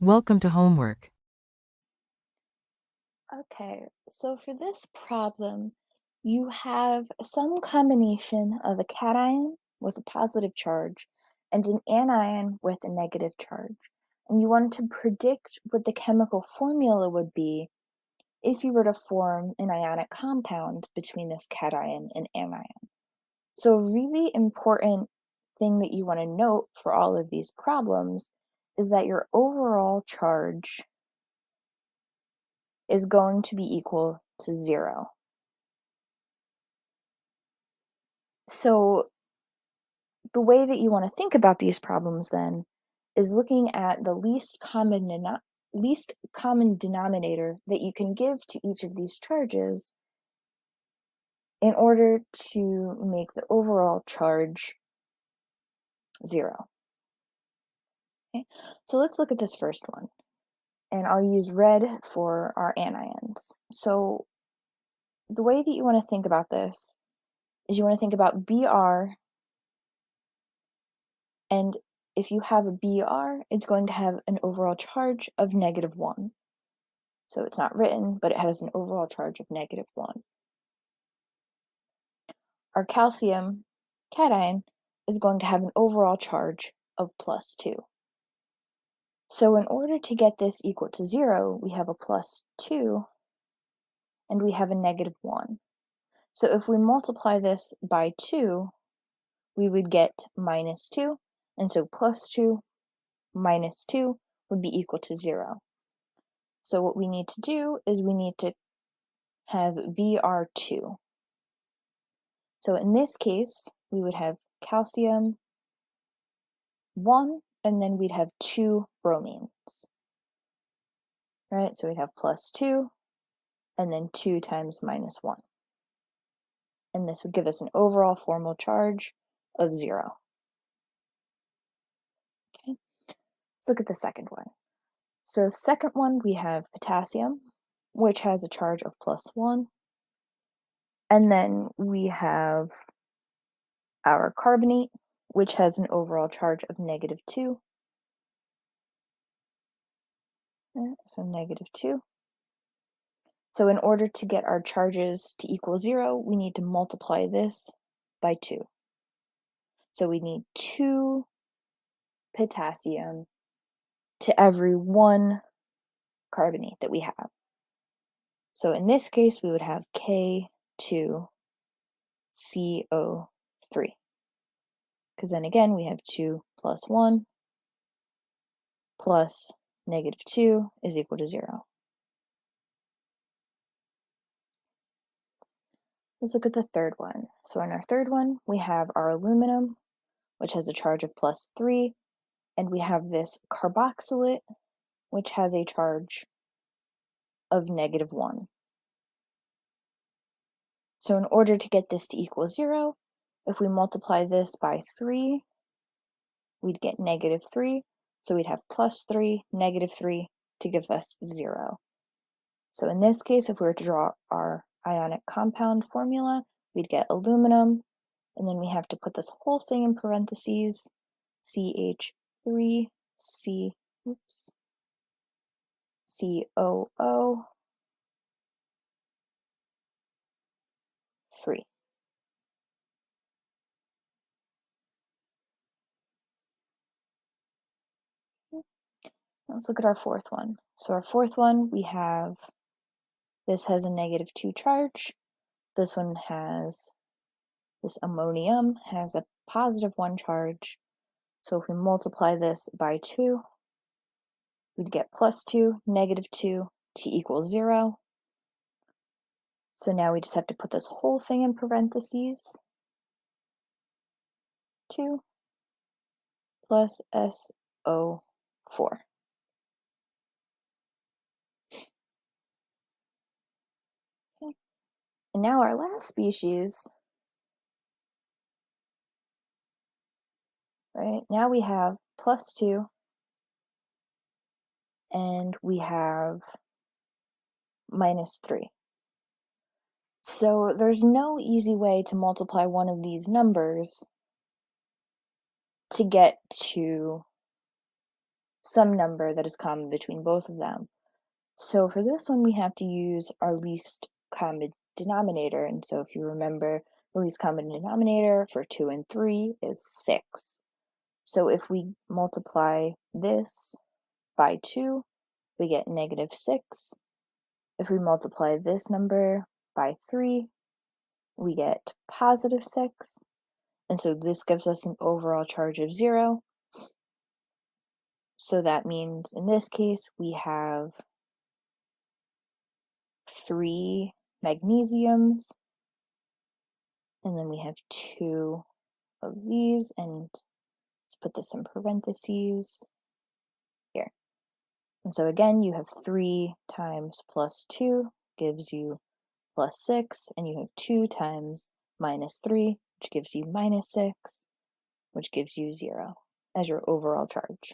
Welcome to homework. Okay, so for this problem, you have some combination of a cation with a positive charge and an anion with a negative charge. And you want to predict what the chemical formula would be if you were to form an ionic compound between this cation and anion. So a really important thing that you want to note for all of these problems is that your overall charge is going to be equal to 0. So the way that you want to think about these problems then is looking at the least common denominator that you can give to each of these charges in order to make the overall charge 0. Okay, so let's look at this first one, and I'll use red for our anions. So the way that you want to think about this is you want to think about Br, and if you have a Br, it's going to have an overall charge of -1. So it's not written, but it has an overall charge of -1. Our calcium cation is going to have an overall charge of +2. So in order to get this equal to 0, we have a +2 and we have a -1. So if we multiply this by 2, we would get -2, and so +2 minus 2 would be equal to 0. So what we need to do is we need to have Br2. So in this case, we would have calcium 1, and then we'd have 2 bromines, right? So we'd have +2, and then 2 times -1. And this would give us an overall formal charge of 0. Okay, let's look at the second one. So the second one, we have potassium, which has a charge of +1. And then we have our carbonate, which has an overall charge of -2. So -2. So in order to get our charges to equal 0, we need to multiply this by 2. So we need 2 potassium to every 1 carbonate that we have. So in this case, we would have K2CO3. Because then again, we have 2 plus 1 plus -2 is equal to 0. Let's look at the third one. So in our third one, we have our aluminum, which has a charge of +3, and we have this carboxylate, which has a charge of -1. So in order to get this to equal 0, if we multiply this by 3, we'd get -3, so we'd have +3, -3 to give us 0. So in this case, if we were to draw our ionic compound formula, we'd get aluminum, and then we have to put this whole thing in parentheses, CH3C, COO3. Let's look at our fourth one. So our fourth one, we have, this has a -2 charge. This one has, this ammonium has a +1 charge. So if we multiply this by 2, we'd get +2, -2 to equal 0. So now we just have to put this whole thing in parentheses. 2 plus SO4. Okay. And now our last species, right? Now we have +2, and we have -3. So there's no easy way to multiply one of these numbers to get to some number that is common between both of them. So for this one, we have to use our least common denominator. And so if you remember, the least common denominator for 2 and 3 is 6. So if we multiply this by 2, we get -6. If we multiply this number by 3, we get +6. And so this gives us an overall charge of 0. So that means in this case, we have 3 magnesiums, and then we have 2 of these, and let's put this in parentheses here. And so again, you have 3 times +2 gives you +6, and you have 2 times -3, which gives you -6, which gives you 0 as your overall charge.